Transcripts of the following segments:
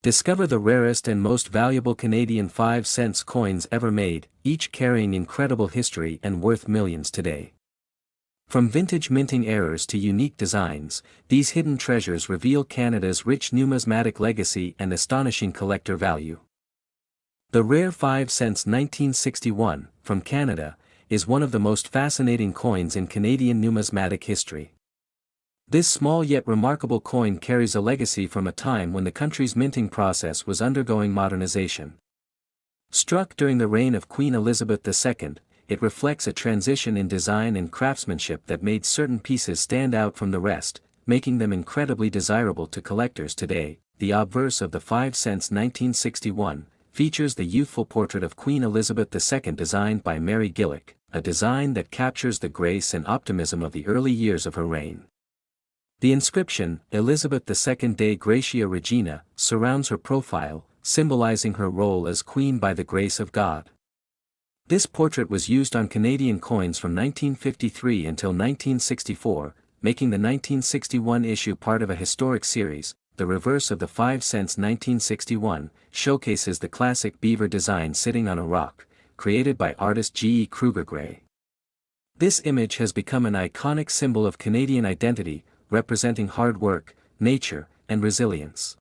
Discover the rarest and most valuable Canadian 5-cent coins ever made, each carrying incredible history and worth millions today. From vintage minting errors to unique designs, these hidden treasures reveal Canada's rich numismatic legacy and astonishing collector value. The rare 5-cent 1961, from Canada, is one of the most fascinating coins in Canadian numismatic history. This small yet remarkable coin carries a legacy from a time when the country's minting process was undergoing modernization. Struck during the reign of Queen Elizabeth II, it reflects a transition in design and craftsmanship that made certain pieces stand out from the rest, making them incredibly desirable to collectors today. The obverse of the 5-cent 1961 features the youthful portrait of Queen Elizabeth II designed by Mary Gillick, a design that captures the grace and optimism of the early years of her reign. The inscription, Elizabeth II de Gratia Regina, surrounds her profile, symbolizing her role as Queen by the grace of God. This portrait was used on Canadian coins from 1953 until 1964, making the 1961 issue part of a historic series. The reverse of the 5-cent 1961 showcases the classic beaver design sitting on a rock, created by artist G. E. Kruger Gray. This image has become an iconic symbol of Canadian identity, representing hard work, nature, and resilience.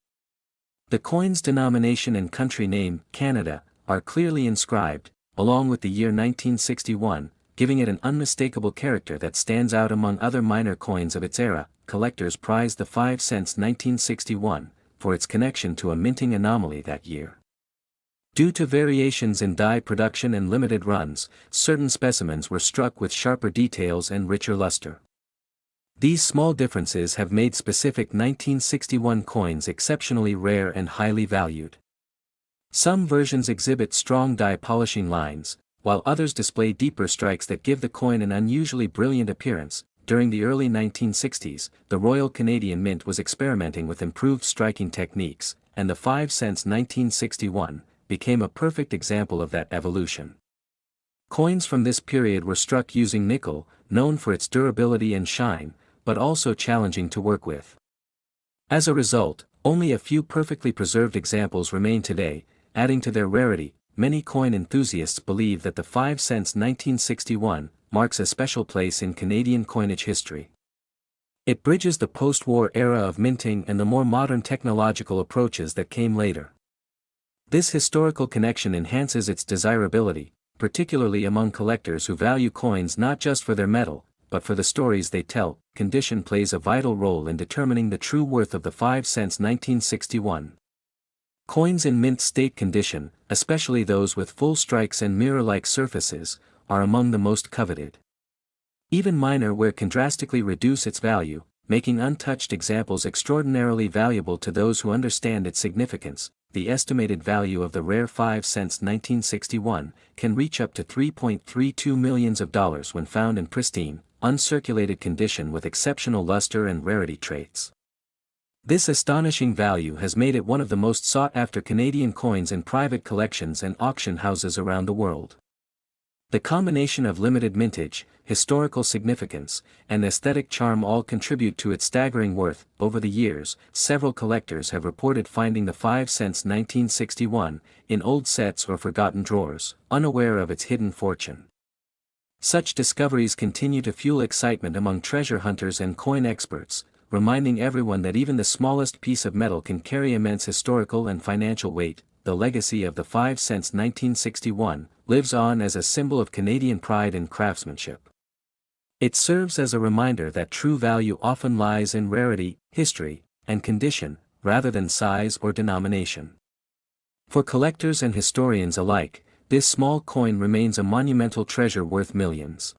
The coin's denomination and country name, Canada, are clearly inscribed, along with the year 1961, giving it an unmistakable character that stands out among other minor coins of its era. Collectors prize the 5-cent 1961 for its connection to a minting anomaly that year. Due to variations in die production and limited runs, certain specimens were struck with sharper details and richer luster. These small differences have made specific 1961 coins exceptionally rare and highly valued. Some versions exhibit strong die polishing lines, while others display deeper strikes that give the coin an unusually brilliant appearance. During the early 1960s, the Royal Canadian Mint was experimenting with improved striking techniques, and the 5-cent 1961 became a perfect example of that evolution. Coins from this period were struck using nickel, known for its durability and shine, but also challenging to work with. As a result, only a few perfectly preserved examples remain today, adding to their rarity. Many coin enthusiasts believe that the 5-cent 1961 marks a special place in Canadian coinage history. It bridges the post-war era of minting and the more modern technological approaches that came later. This historical connection enhances its desirability, particularly among collectors who value coins not just for their metal, but for the stories they tell. Condition plays a vital role in determining the true worth of the 5-cent 1961. Coins in mint state condition, especially those with full strikes and mirror-like surfaces, are among the most coveted. Even minor wear can drastically reduce its value, making untouched examples extraordinarily valuable to those who understand its significance. The estimated value of the rare 5-cent 1961 can reach up to $3.32 million when found in pristine, uncirculated condition with exceptional luster and rarity traits. This astonishing value has made it one of the most sought-after Canadian coins in private collections and auction houses around the world. The combination of limited mintage, historical significance, and aesthetic charm all contribute to its staggering worth. Over the years, several collectors have reported finding the 5-cent 1961 in old sets or forgotten drawers, unaware of its hidden fortune. Such discoveries continue to fuel excitement among treasure hunters and coin experts, reminding everyone that even the smallest piece of metal can carry immense historical and financial weight. The legacy of the 5-cent 1961 lives on as a symbol of Canadian pride and craftsmanship. It serves as a reminder that true value often lies in rarity, history, and condition, rather than size or denomination. For collectors and historians alike, this small coin remains a monumental treasure worth millions.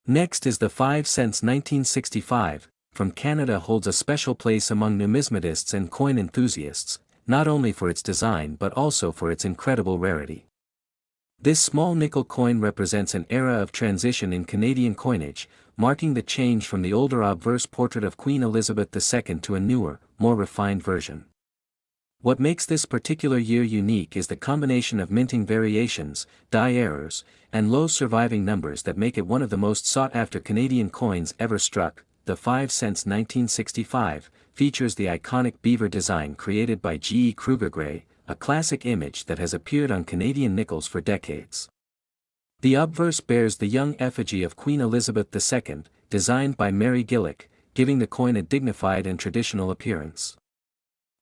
Next is the 5-cent 1965, from Canada. Holds a special place among numismatists and coin enthusiasts, not only for its design but also for its incredible rarity. This small nickel coin represents an era of transition in Canadian coinage, marking the change from the older obverse portrait of Queen Elizabeth II to a newer, more refined version. What makes this particular year unique is the combination of minting variations, die errors, and low surviving numbers that make it one of the most sought-after Canadian coins ever struck. the 5 cents 1965, features the iconic beaver design created by G. Kruger Gray, a classic image that has appeared on Canadian nickels for decades. The obverse bears the young effigy of Queen Elizabeth II, designed by Mary Gillick, giving the coin a dignified and traditional appearance.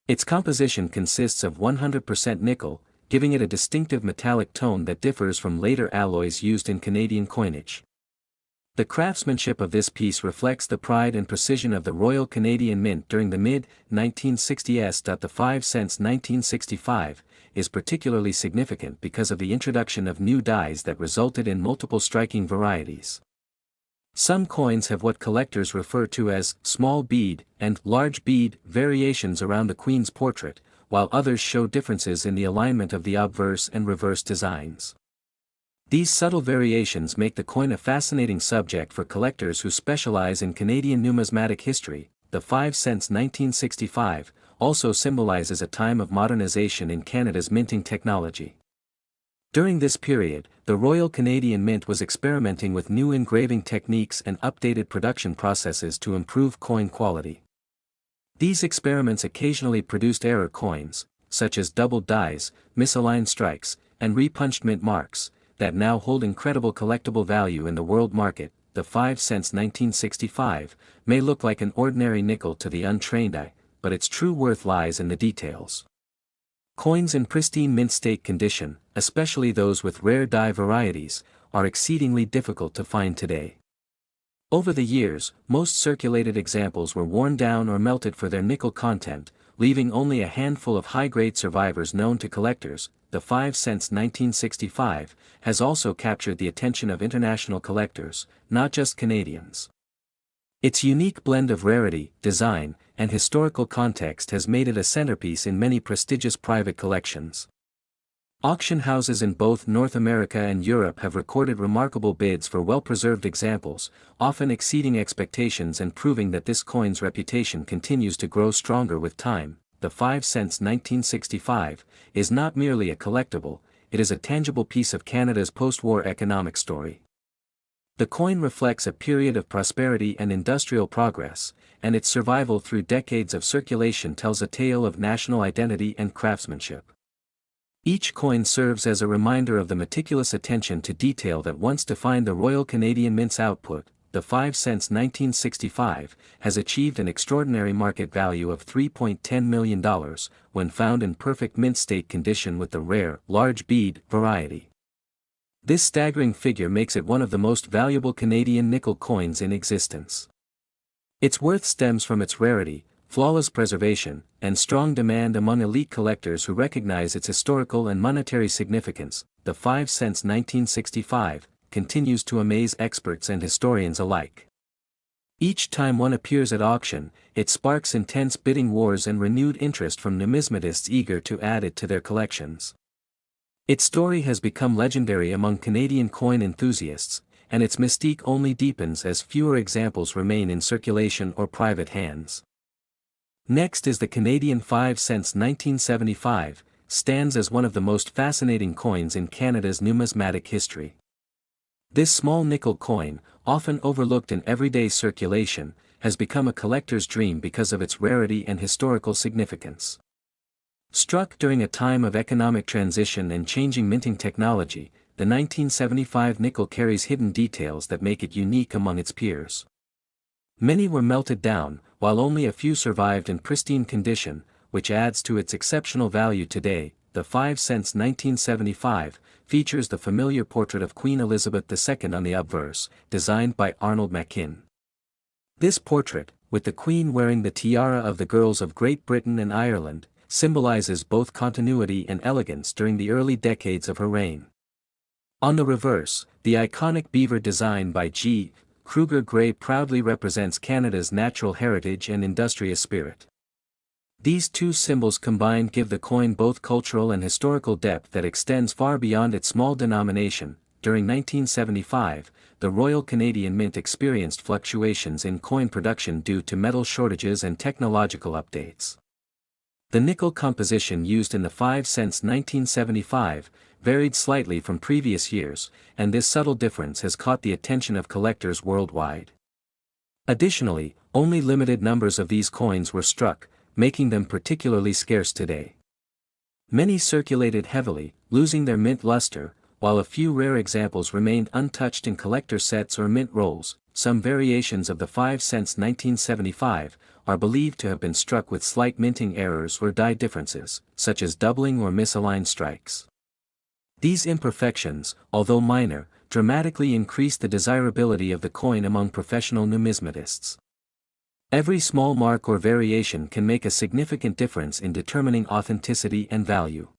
Its composition consists of 100% nickel, giving it a distinctive metallic tone that differs from later alloys used in Canadian coinage. The craftsmanship of this piece reflects the pride and precision of the Royal Canadian Mint during the mid-1960s. The 5 cents 1965 is particularly significant because of the introduction of new dies that resulted in multiple striking varieties. Some coins have what collectors refer to as small bead and large bead variations around the Queen's portrait, while others show differences in the alignment of the obverse and reverse designs. These subtle variations make the coin a fascinating subject for collectors who specialize in Canadian numismatic history. The 5 cents 1965 also symbolizes a time of modernization in Canada's minting technology. During this period, the Royal Canadian Mint was experimenting with new engraving techniques and updated production processes to improve coin quality. These experiments occasionally produced error coins, such as doubled dies, misaligned strikes, and repunched mint marks, that now hold incredible collectible value in the world market. The 5 cents 1965 may look like an ordinary nickel to the untrained eye, but its true worth lies in the details. Coins in pristine mint state condition, especially those with rare die varieties, are exceedingly difficult to find today. Over the years, most circulated examples were worn down or melted for their nickel content, leaving only a handful of high-grade survivors known to collectors. The 5 cents 1965 has also captured the attention of international collectors, not just Canadians. Its unique blend of rarity, design, and historical context has made it a centerpiece in many prestigious private collections. Auction houses in both North America and Europe have recorded remarkable bids for well-preserved examples, often exceeding expectations and proving that this coin's reputation continues to grow stronger with time. The 5 cents 1965 is not merely a collectible, it is a tangible piece of Canada's post-war economic story. The coin reflects a period of prosperity and industrial progress, and its survival through decades of circulation tells a tale of national identity and craftsmanship. Each coin serves as a reminder of the meticulous attention to detail that once defined the Royal Canadian Mint's output. The 5 cents 1965 has achieved an extraordinary market value of $3.10 million when found in perfect mint state condition with the rare, large bead variety. This staggering figure makes it one of the most valuable Canadian nickel coins in existence. Its worth stems from its rarity, flawless preservation, and strong demand among elite collectors who recognize its historical and monetary significance. The 5 cents 1965 continues to amaze experts and historians alike. Each time one appears at auction, it sparks intense bidding wars and renewed interest from numismatists eager to add it to their collections. Its story has become legendary among Canadian coin enthusiasts, and its mystique only deepens as fewer examples remain in circulation or private hands. Next is the Canadian 5 cents 1975, stands as one of the most fascinating coins in Canada's numismatic history. This small nickel coin, often overlooked in everyday circulation, has become a collector's dream because of its rarity and historical significance. Struck during a time of economic transition and changing minting technology, the 1975 nickel carries hidden details that make it unique among its peers. Many were melted down, while only a few survived in pristine condition, which adds to its exceptional value today. The 5 cents 1975 features the familiar portrait of Queen Elizabeth II on the obverse, designed by Arnold Mackin. This portrait, with the Queen wearing the tiara of the girls of Great Britain and Ireland, symbolizes both continuity and elegance during the early decades of her reign. On the reverse, the iconic beaver design by G. Kruger Gray proudly represents Canada's natural heritage and industrious spirit. These two symbols combined give the coin both cultural and historical depth that extends far beyond its small denomination. During 1975, the Royal Canadian Mint experienced fluctuations in coin production due to metal shortages and technological updates. The nickel composition used in the 5 cents 1975 varied slightly from previous years, and this subtle difference has caught the attention of collectors worldwide. Additionally, only limited numbers of these coins were struck, making them particularly scarce today. Many circulated heavily, losing their mint luster, while a few rare examples remained untouched in collector sets or mint rolls. Some variations of the 5 cents 1975 are believed to have been struck with slight minting errors or die differences, such as doubling or misaligned strikes. These imperfections, although minor, dramatically increase the desirability of the coin among professional numismatists. Every small mark or variation can make a significant difference in determining authenticity and value.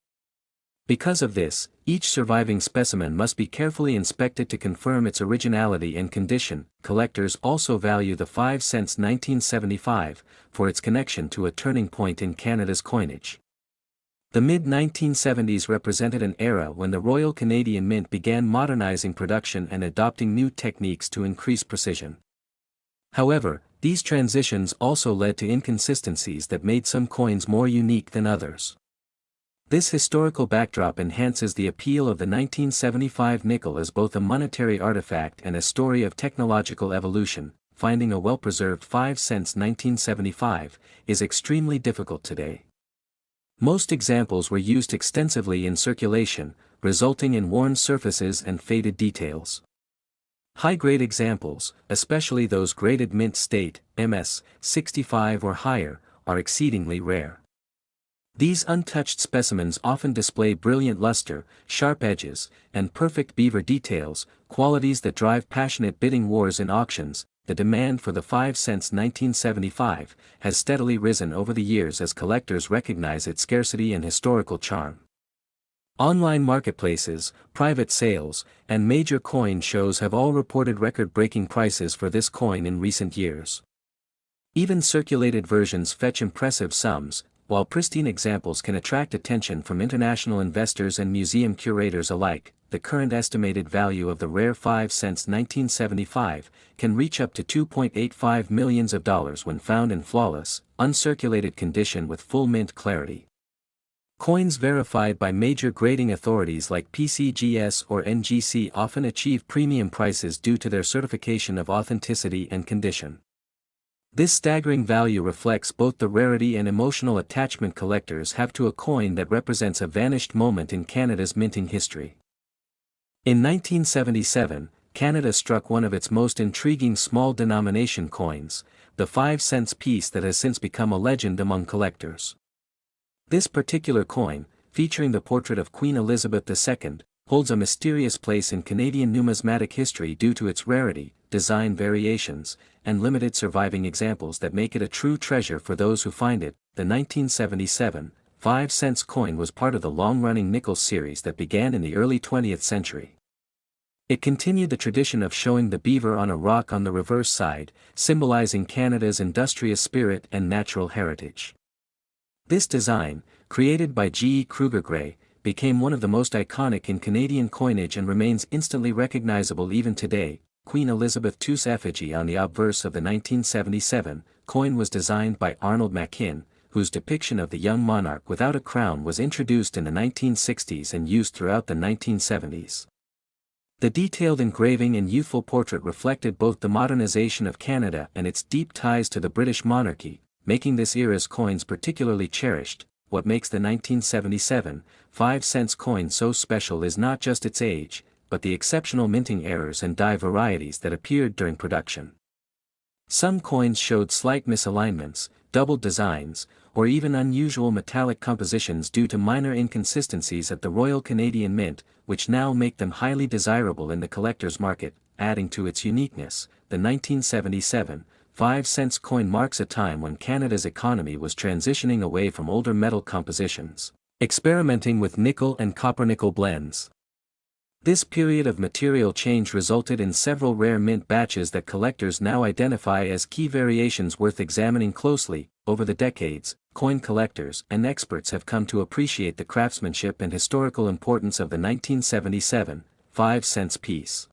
Because of this, each surviving specimen must be carefully inspected to confirm its originality and condition. Collectors also value the 5 cents 1975 for its connection to a turning point in Canada's coinage. The mid-1970s represented an era when the Royal Canadian Mint began modernizing production and adopting new techniques to increase precision. However, these transitions also led to inconsistencies that made some coins more unique than others. This historical backdrop enhances the appeal of the 1975 nickel as both a monetary artifact and a story of technological evolution. Finding a well-preserved 5 cents 1975 is extremely difficult today. Most examples were used extensively in circulation, resulting in worn surfaces and faded details. High-grade examples, especially those graded mint state, MS, 65 or higher, are exceedingly rare. These untouched specimens often display brilliant luster, sharp edges, and perfect beaver details, qualities that drive passionate bidding wars in auctions. The demand for the 5 cents 1975 has steadily risen over the years as collectors recognize its scarcity and historical charm. Online marketplaces, private sales, and major coin shows have all reported record-breaking prices for this coin in recent years. Even circulated versions fetch impressive sums, while pristine examples can attract attention from international investors and museum curators alike. The current estimated value of the rare 5 cents 1975 can reach up to $2.85 million when found in flawless, uncirculated condition with full mint clarity. Coins verified by major grading authorities like PCGS or NGC often achieve premium prices due to their certification of authenticity and condition. This staggering value reflects both the rarity and emotional attachment collectors have to a coin that represents a vanished moment in Canada's minting history. In 1977, Canada struck one of its most intriguing small-denomination coins, the 5 cents piece that has since become a legend among collectors. This particular coin, featuring the portrait of Queen Elizabeth II, holds a mysterious place in Canadian numismatic history due to its rarity, design variations, and limited surviving examples that make it a true treasure for those who find it. The 1977 5 cents coin was part of the long-running nickel series that began in the early 20th century. It continued the tradition of showing the beaver on a rock on the reverse side, symbolizing Canada's industrious spirit and natural heritage. This design, created by G. E. Kruger Gray, became one of the most iconic in Canadian coinage and remains instantly recognizable even today. Queen Elizabeth II's effigy on the obverse of the 1977 coin was designed by Arnold Machin, whose depiction of the young monarch without a crown was introduced in the 1960s and used throughout the 1970s. The detailed engraving and youthful portrait reflected both the modernization of Canada and its deep ties to the British monarchy, making this era's coins particularly cherished. What makes the 1977 5 cents coin so special is not just its age, but the exceptional minting errors and die varieties that appeared during production. Some coins showed slight misalignments, doubled designs, or even unusual metallic compositions due to minor inconsistencies at the Royal Canadian Mint, which now make them highly desirable in the collector's market. Adding to its uniqueness, the 1977 5 cents coin marks a time when Canada's economy was transitioning away from older metal compositions, experimenting with nickel and copper-nickel blends. This period of material change resulted in several rare mint batches that collectors now identify as key variations worth examining closely. Over the decades, coin collectors and experts have come to appreciate the craftsmanship and historical importance of the 1977 5 cents piece.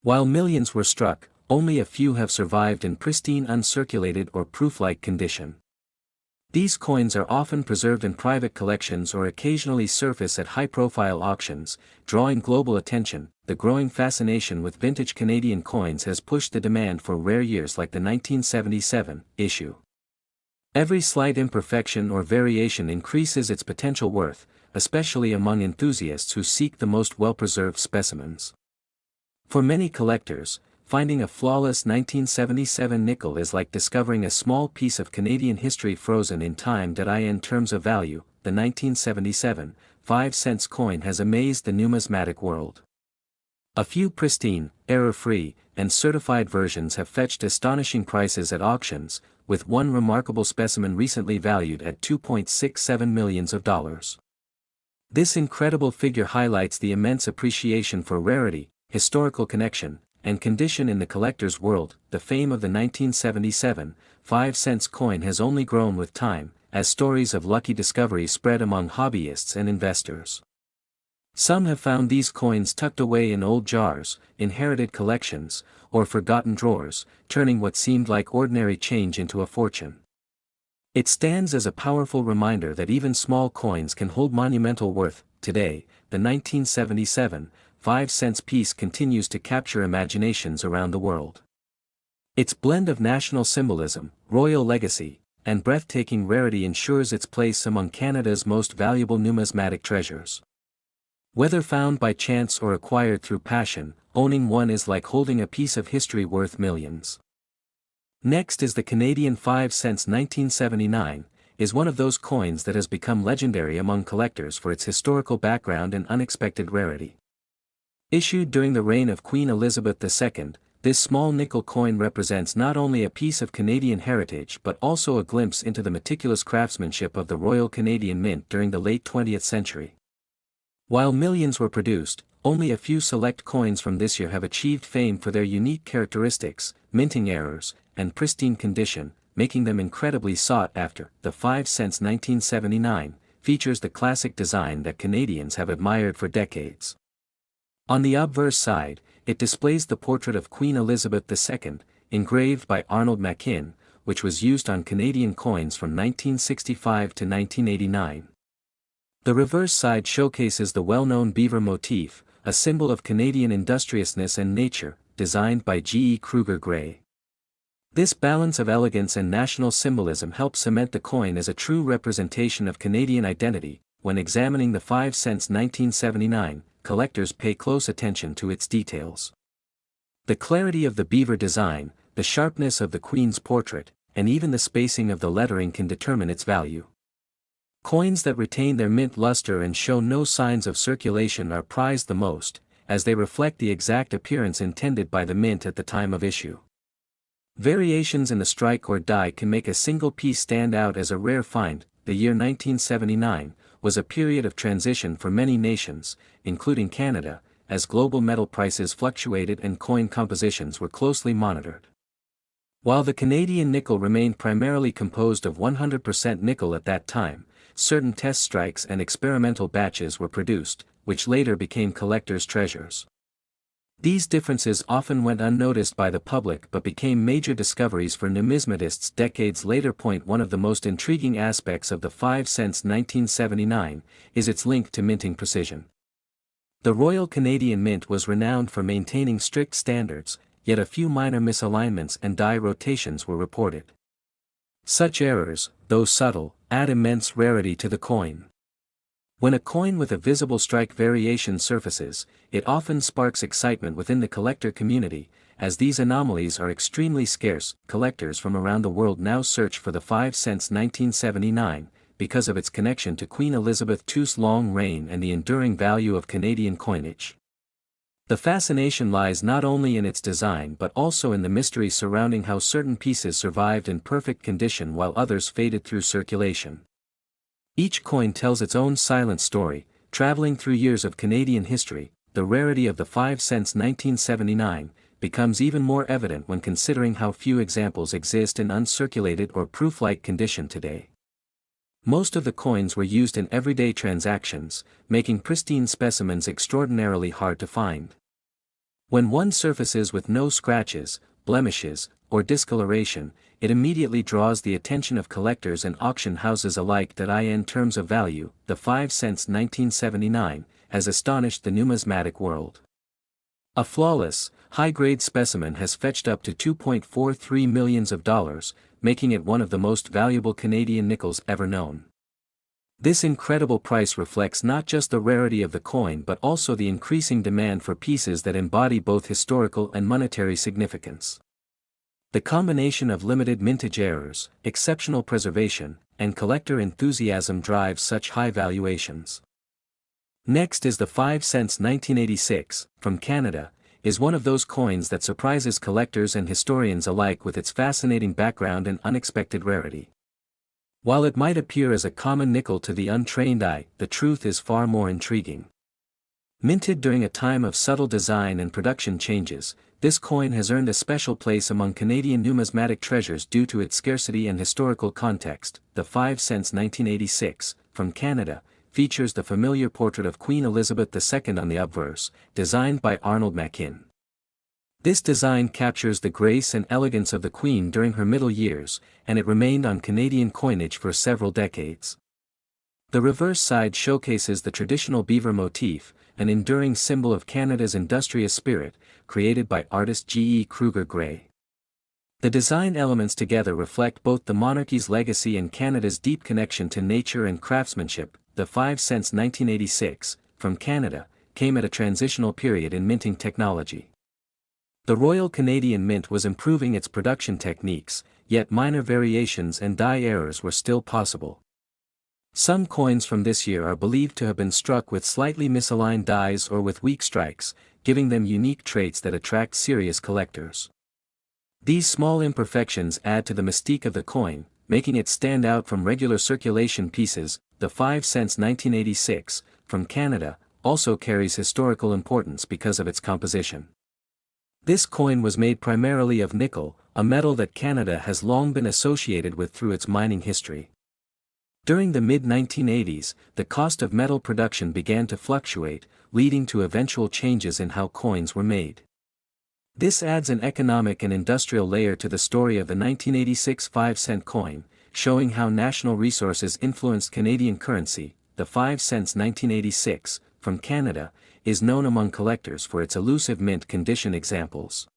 While millions were struck, only a few have survived in pristine uncirculated or proof-like condition. These coins are often preserved in private collections or occasionally surface at high-profile auctions, drawing global attention. The growing fascination with vintage Canadian coins has pushed the demand for rare years like the 1977 issue. Every slight imperfection or variation increases its potential worth, especially among enthusiasts who seek the most well-preserved specimens. For many collectors, finding a flawless 1977 nickel is like discovering a small piece of Canadian history frozen in time. In terms of value, the 1977 5-cent coin has amazed the numismatic world. A few pristine, error-free, and certified versions have fetched astonishing prices at auctions, with one remarkable specimen recently valued at $2.67 million. This incredible figure highlights the immense appreciation for rarity, historical connection, and condition in the collector's world. The fame of the 1977 5-cent coin has only grown with time, as stories of lucky discovery spread among hobbyists and investors. Some have found these coins tucked away in old jars, inherited collections, or forgotten drawers, turning what seemed like ordinary change into a fortune. It stands as a powerful reminder that even small coins can hold monumental worth. Today, the 1977 5-cent piece continues to capture imaginations around the world. Its blend of national symbolism, royal legacy, and breathtaking rarity ensures its place among Canada's most valuable numismatic treasures. Whether found by chance or acquired through passion, owning one is like holding a piece of history worth millions. Next is the Canadian 5 cents 1979, is one of those coins that has become legendary among collectors for its historical background and unexpected rarity. Issued during the reign of Queen Elizabeth II, this small nickel coin represents not only a piece of Canadian heritage but also a glimpse into the meticulous craftsmanship of the Royal Canadian Mint during the late 20th century. While millions were produced, only a few select coins from this year have achieved fame for their unique characteristics, minting errors, and pristine condition, making them incredibly sought after. The 5 cents 1979 features the classic design that Canadians have admired for decades. On the obverse side, it displays the portrait of Queen Elizabeth II, engraved by Arnold Machin, which was used on Canadian coins from 1965 to 1989. The reverse side showcases the well-known beaver motif, a symbol of Canadian industriousness and nature, designed by G. E. Kruger Gray. This balance of elegance and national symbolism helps cement the coin as a true representation of Canadian identity. When examining the 5 cents 1979, collectors pay close attention to its details. The clarity of the beaver design, the sharpness of the Queen's portrait, and even the spacing of the lettering can determine its value. Coins that retain their mint luster and show no signs of circulation are prized the most, as they reflect the exact appearance intended by the mint at the time of issue. Variations in the strike or die can make a single piece stand out as a rare find. The year 1979 was a period of transition for many nations, including Canada, as global metal prices fluctuated and coin compositions were closely monitored. While the Canadian nickel remained primarily composed of 100% nickel at that time, certain test strikes and experimental batches were produced, which later became collectors' treasures. These differences often went unnoticed by the public but became major discoveries for numismatists decades later. One of the most intriguing aspects of the 5 cents 1979 is its link to minting precision. The Royal Canadian Mint was renowned for maintaining strict standards, yet a few minor misalignments and die rotations were reported. Such errors, though subtle, add immense rarity to the coin. When a coin with a visible strike variation surfaces, it often sparks excitement within the collector community, as these anomalies are extremely scarce. Collectors from around the world now search for the 5 cents 1979, because of its connection to Queen Elizabeth II's long reign and the enduring value of Canadian coinage. The fascination lies not only in its design but also in the mystery surrounding how certain pieces survived in perfect condition while others faded through circulation. Each coin tells its own silent story, traveling through years of Canadian history. The rarity of the 5 cents 1979 becomes even more evident when considering how few examples exist in uncirculated or proof-like condition today. Most of the coins were used in everyday transactions, making pristine specimens extraordinarily hard to find. When one surfaces with no scratches, blemishes, or discoloration, it immediately draws the attention of collectors and auction houses alike that in terms of value, the 5 cents 1979, has astonished the numismatic world. A flawless, high-grade specimen has fetched up to $2.43 million, making it one of the most valuable Canadian nickels ever known. This incredible price reflects not just the rarity of the coin but also the increasing demand for pieces that embody both historical and monetary significance. The combination of limited mintage errors, exceptional preservation, and collector enthusiasm drives such high valuations. Next is the 5 cents 1986, from Canada, is one of those coins that surprises collectors and historians alike with its fascinating background and unexpected rarity. While it might appear as a common nickel to the untrained eye, the truth is far more intriguing. Minted during a time of subtle design and production changes, this coin has earned a special place among Canadian numismatic treasures due to its scarcity and historical context. The 5 cents 1986, from Canada, features the familiar portrait of Queen Elizabeth II on the obverse, designed by Arnold Machin. This design captures the grace and elegance of the Queen during her middle years, and it remained on Canadian coinage for several decades. The reverse side showcases the traditional beaver motif, an enduring symbol of Canada's industrious spirit, created by artist G. E. Kruger Gray. The design elements together reflect both the monarchy's legacy and Canada's deep connection to nature and craftsmanship. The 5 cents 1986, from Canada, came at a transitional period in minting technology. The Royal Canadian Mint was improving its production techniques, yet minor variations and die errors were still possible. Some coins from this year are believed to have been struck with slightly misaligned dies or with weak strikes, giving them unique traits that attract serious collectors. These small imperfections add to the mystique of the coin, making it stand out from regular circulation pieces. The 5 cents 1986, from Canada, also carries historical importance because of its composition. This coin was made primarily of nickel, a metal that Canada has long been associated with through its mining history. During the mid-1980s, the cost of metal production began to fluctuate, leading to eventual changes in how coins were made. This adds an economic and industrial layer to the story of the 1986 5-cent coin, showing how national resources influenced Canadian currency. The 5 cents 1986, from Canada, is known among collectors for its elusive mint condition examples.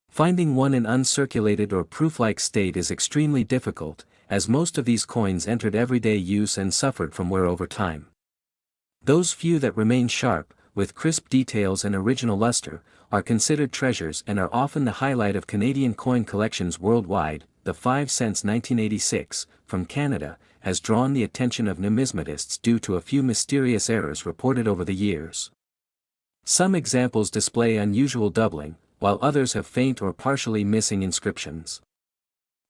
Finding one in uncirculated or proof-like state is extremely difficult, as most of these coins entered everyday use and suffered from wear over time. Those few that remain sharp, with crisp details and original luster, are considered treasures and are often the highlight of Canadian coin collections worldwide. The 5 cents 1986, from Canada, has drawn the attention of numismatists due to a few mysterious errors reported over the years. Some examples display unusual doubling, while others have faint or partially missing inscriptions.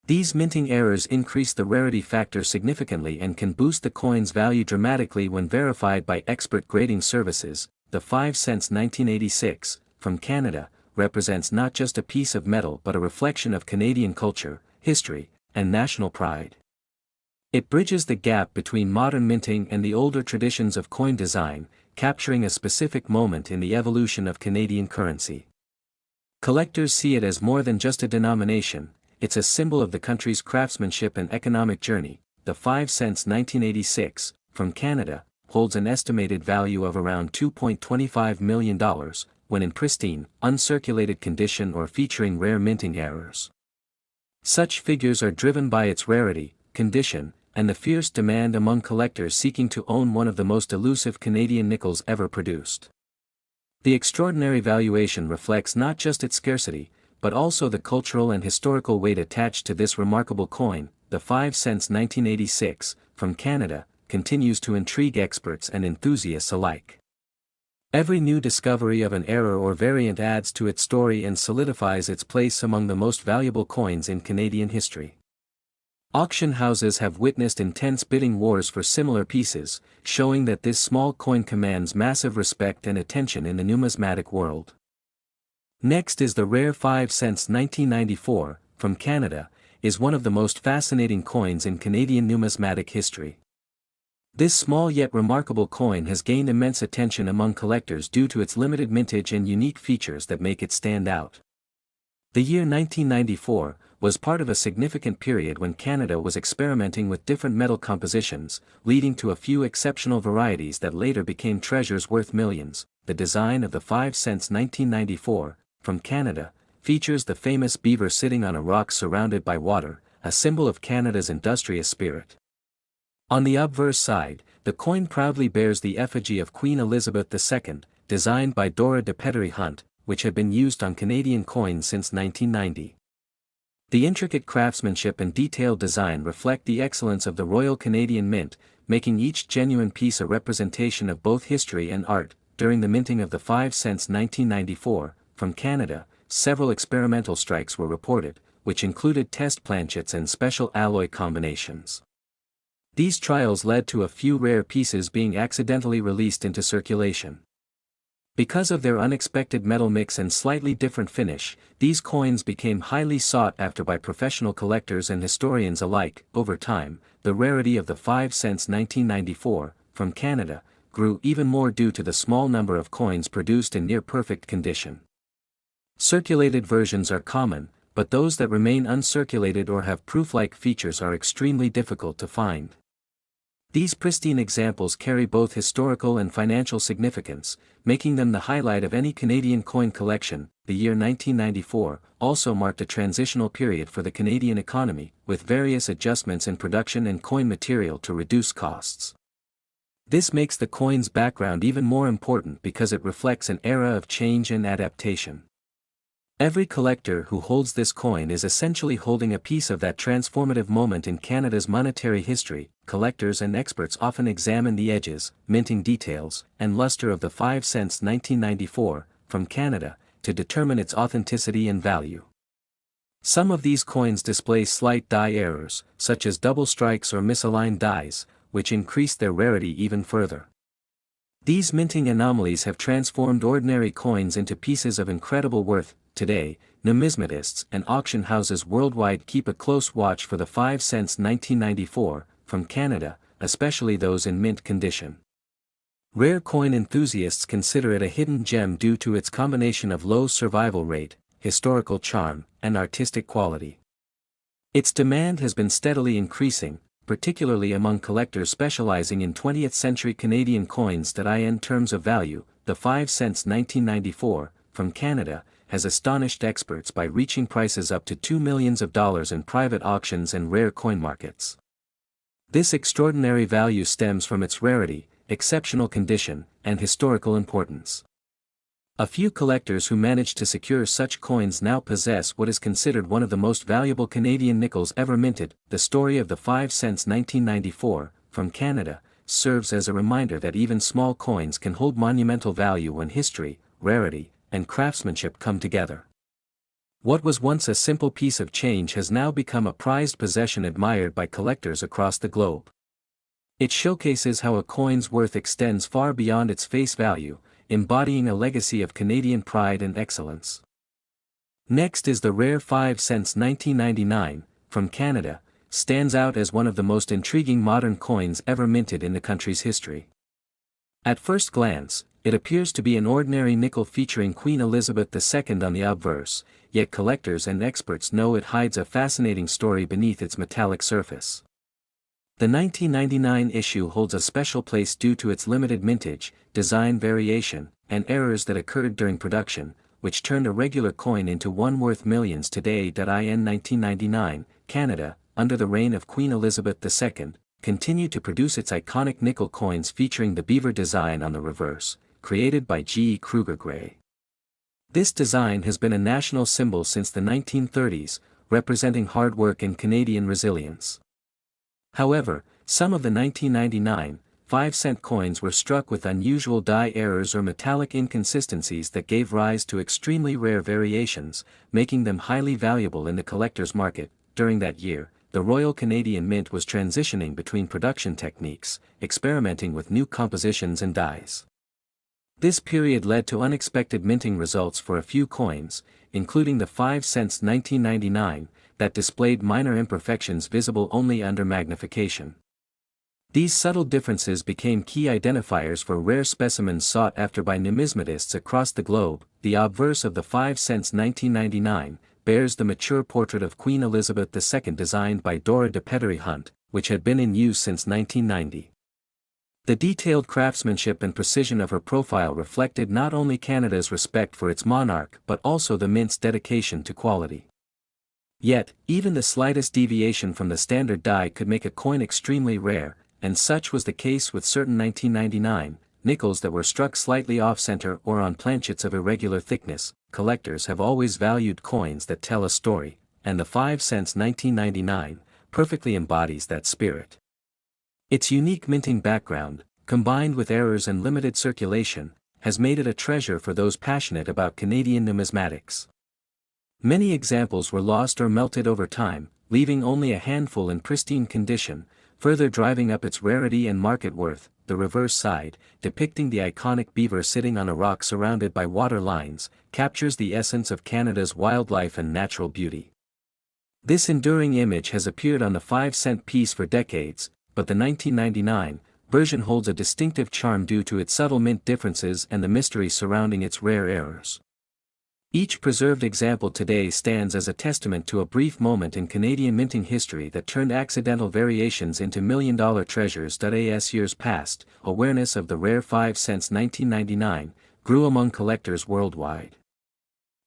These minting errors increase the rarity factor significantly and can boost the coin's value dramatically when verified by expert grading services. The 5 cents 1986, from Canada, represents not just a piece of metal but a reflection of Canadian culture, history, and national pride. It bridges the gap between modern minting and the older traditions of coin design, capturing a specific moment in the evolution of Canadian currency. Collectors see it as more than just a denomination, it's a symbol of the country's craftsmanship and economic journey. The 5 cents 1986, from Canada, holds an estimated value of around $2.25 million, when in pristine, uncirculated condition or featuring rare minting errors. Such figures are driven by its rarity, condition, and the fierce demand among collectors seeking to own one of the most elusive Canadian nickels ever produced. The extraordinary valuation reflects not just its scarcity, but also the cultural and historical weight attached to this remarkable coin. The 5 cents 1986, from Canada, continues to intrigue experts and enthusiasts alike. Every new discovery of an error or variant adds to its story and solidifies its place among the most valuable coins in Canadian history. Auction houses have witnessed intense bidding wars for similar pieces, showing that this small coin commands massive respect and attention in the numismatic world. Next is the rare 5 cents 1994, from Canada, is one of the most fascinating coins in Canadian numismatic history. This small yet remarkable coin has gained immense attention among collectors due to its limited mintage and unique features that make it stand out. The year 1994 was part of a significant period when Canada was experimenting with different metal compositions, leading to a few exceptional varieties that later became treasures worth millions. The design of the 5 cents 1994, from Canada, features the famous beaver sitting on a rock surrounded by water, a symbol of Canada's industrious spirit. On the obverse side, the coin proudly bears the effigy of Queen Elizabeth II, designed by Dora de Pettery Hunt, which had been used on Canadian coins since 1990. The intricate craftsmanship and detailed design reflect the excellence of the Royal Canadian Mint, making each genuine piece a representation of both history and art. During the minting of the 5 cents 1994, from Canada, several experimental strikes were reported, which included test planchets and special alloy combinations. These trials led to a few rare pieces being accidentally released into circulation. Because of their unexpected metal mix and slightly different finish, these coins became highly sought after by professional collectors and historians alike. Over time, the rarity of the 5 cents 1994, from Canada, grew even more due to the small number of coins produced in near-perfect condition. Circulated versions are common, but those that remain uncirculated or have proof-like features are extremely difficult to find. These pristine examples carry both historical and financial significance, making them the highlight of any Canadian coin collection. The year 1994 also marked a transitional period for the Canadian economy, with various adjustments in production and coin material to reduce costs. This makes the coin's background even more important because it reflects an era of change and adaptation. Every collector who holds this coin is essentially holding a piece of that transformative moment in Canada's monetary history. Collectors and experts often examine the edges, minting details, and luster of the 5 cents 1994, from Canada, to determine its authenticity and value. Some of these coins display slight die errors, such as double strikes or misaligned dies, which increase their rarity even further. These minting anomalies have transformed ordinary coins into pieces of incredible worth. Today, numismatists and auction houses worldwide keep a close watch for the 5 cents 1994, from Canada, especially those in mint condition. Rare coin enthusiasts consider it a hidden gem due to its combination of low survival rate, historical charm, and artistic quality. Its demand has been steadily increasing, particularly among collectors specializing in 20th-century Canadian coins. In terms of value, the 5 cents 1994, from Canada, has astonished experts by reaching prices up to $2 million in private auctions and rare coin markets. This extraordinary value stems from its rarity, exceptional condition, and historical importance. A few collectors who manage to secure such coins now possess what is considered one of the most valuable Canadian nickels ever minted. The story of the 5 cents 1994, from Canada, serves as a reminder that even small coins can hold monumental value when history, rarity, and craftsmanship come together. What was once a simple piece of change has now become a prized possession admired by collectors across the globe. It showcases how a coin's worth extends far beyond its face value, embodying a legacy of Canadian pride and excellence. Next is the rare 5 cents 1999, from Canada, stands out as one of the most intriguing modern coins ever minted in the country's history. At first glance, it appears to be an ordinary nickel featuring Queen Elizabeth II on the obverse, yet collectors and experts know it hides a fascinating story beneath its metallic surface. The 1999 issue holds a special place due to its limited mintage, design variation, and errors that occurred during production, which turned a regular coin into one worth millions today. In 1999, Canada, under the reign of Queen Elizabeth II, continued to produce its iconic nickel coins featuring the beaver design on the reverse, created by G. E. Kruger Gray. This design has been a national symbol since the 1930s, representing hard work and Canadian resilience. However, some of the 1999, 5-cent coins were struck with unusual die errors or metallic inconsistencies that gave rise to extremely rare variations, making them highly valuable in the collector's market. During that year, the Royal Canadian Mint was transitioning between production techniques, experimenting with new compositions and dies. This period led to unexpected minting results for a few coins, including the 5 cents 1999, that displayed minor imperfections visible only under magnification. These subtle differences became key identifiers for rare specimens sought after by numismatists across the globe. The obverse of the 5 cents 1999, bears the mature portrait of Queen Elizabeth II designed by Dora de Pettery Hunt, which had been in use since 1990. The detailed craftsmanship and precision of her profile reflected not only Canada's respect for its monarch but also the mint's dedication to quality. Yet, even the slightest deviation from the standard die could make a coin extremely rare, and such was the case with certain 1999 nickels that were struck slightly off-center or on planchets of irregular thickness. Collectors have always valued coins that tell a story, and the 5 cents 1999 perfectly embodies that spirit. Its unique minting background, combined with errors and limited circulation, has made it a treasure for those passionate about Canadian numismatics. Many examples were lost or melted over time, leaving only a handful in pristine condition, further driving up its rarity and market worth. The reverse side, depicting the iconic beaver sitting on a rock surrounded by water lines, captures the essence of Canada's wildlife and natural beauty. This enduring image has appeared on the 5-cent piece for decades, but the 1999 version holds a distinctive charm due to its subtle mint differences and the mystery surrounding its rare errors. Each preserved example today stands as a testament to a brief moment in Canadian minting history that turned accidental variations into million-dollar treasures. As years passed, awareness of the rare 5 cents 1999 grew among collectors worldwide.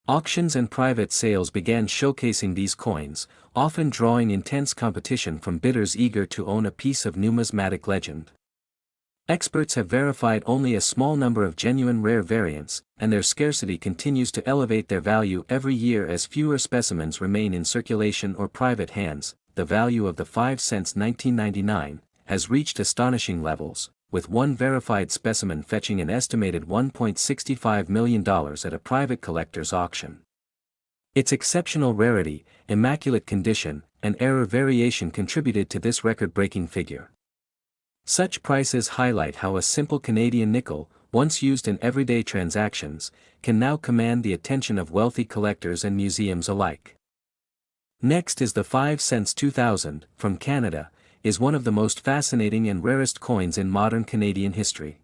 Auctions and private sales began showcasing these coins, often drawing intense competition from bidders eager to own a piece of numismatic legend. Experts have verified only a small number of genuine rare variants, and their scarcity continues to elevate their value every year as fewer specimens remain in circulation or private hands. The value of the 5 cents 1999 has reached astonishing levels, with one verified specimen fetching an estimated $1.65 million at a private collector's auction. Its exceptional rarity, immaculate condition, and error variation contributed to this record-breaking figure. Such prices highlight how a simple Canadian nickel, once used in everyday transactions, can now command the attention of wealthy collectors and museums alike. Next is the 5 cents 2000, from Canada, is one of the most fascinating and rarest coins in modern Canadian history.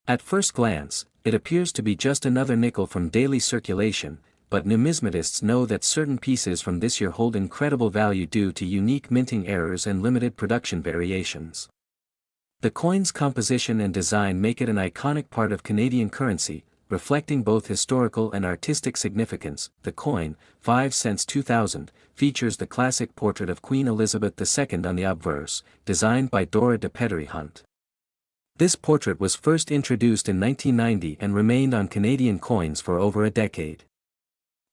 At first glance, it appears to be just another nickel from daily circulation, but numismatists know that certain pieces from this year hold incredible value due to unique minting errors and limited production variations. The coin's composition and design make it an iconic part of Canadian currency, reflecting both historical and artistic significance. The coin, 5 cents 2000, features the classic portrait of Queen Elizabeth II on the obverse, designed by Dora de Pettery Hunt. This portrait was first introduced in 1990 and remained on Canadian coins for over a decade.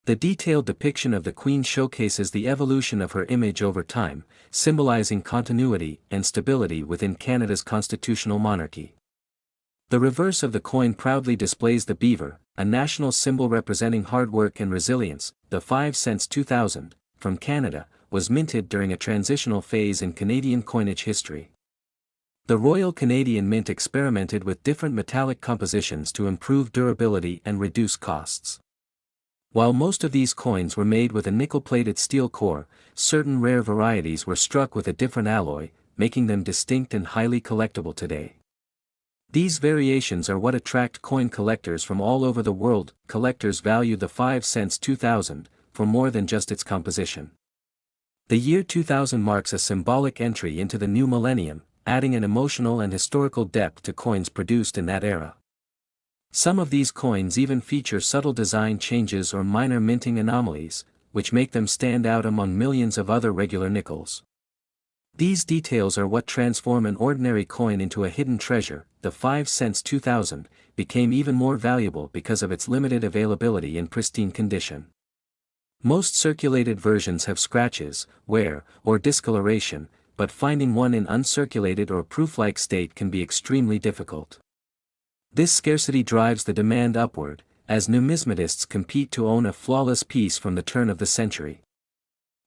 The detailed depiction of the Queen showcases the evolution of her image over time, symbolizing continuity and stability within Canada's constitutional monarchy. The reverse of the coin proudly displays the beaver, a national symbol representing hard work and resilience. The 5 cents 2000, from Canada, was minted during a transitional phase in Canadian coinage history. The Royal Canadian Mint experimented with different metallic compositions to improve durability and reduce costs. While most of these coins were made with a nickel-plated steel core, certain rare varieties were struck with a different alloy, making them distinct and highly collectible today. These variations are what attract coin collectors from all over the world. Collectors value the 5 cents 2000 for more than just its composition. The year 2000 marks a symbolic entry into the new millennium, adding an emotional and historical depth to coins produced in that era. Some of these coins even feature subtle design changes or minor minting anomalies, which make them stand out among millions of other regular nickels. These details are what transform an ordinary coin into a hidden treasure. The 5 cents 2000 became even more valuable because of its limited availability in pristine condition. Most circulated versions have scratches, wear, or discoloration, but finding one in uncirculated or proof-like state can be extremely difficult. This scarcity drives the demand upward, as numismatists compete to own a flawless piece from the turn of the century.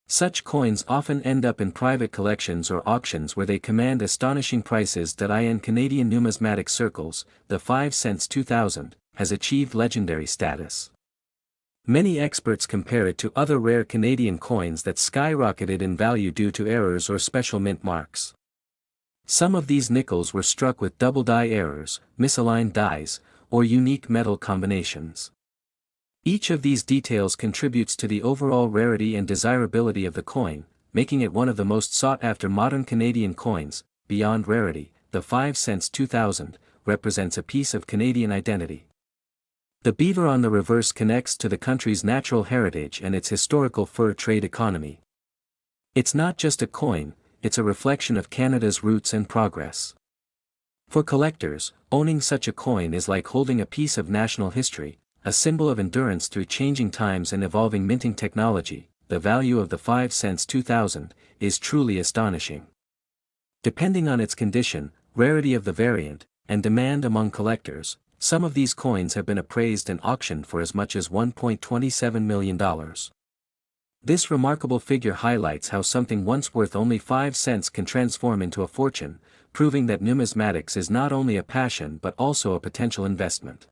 Such coins often end up in private collections or auctions where they command astonishing prices. In Canadian numismatic circles, the 5 cents 2000 has achieved legendary status. Many experts compare it to other rare Canadian coins that skyrocketed in value due to errors or special mint marks. Some of these nickels were struck with double die errors, misaligned dies, or unique metal combinations. Each of these details contributes to the overall rarity and desirability of the coin, making it one of the most sought-after modern Canadian coins. Beyond rarity, the 5 cents 2000 represents a piece of Canadian identity. The beaver on the reverse connects to the country's natural heritage and its historical fur trade economy. It's not just a coin, it's a reflection of Canada's roots and progress. For collectors, owning such a coin is like holding a piece of national history, a symbol of endurance through changing times and evolving minting technology. The value of the 5 cents 2000 is truly astonishing. Depending on its condition, rarity of the variant, and demand among collectors, some of these coins have been appraised and auctioned for as much as $1.27 million. This remarkable figure highlights how something once worth only 5 cents can transform into a fortune, proving that numismatics is not only a passion but also a potential investment.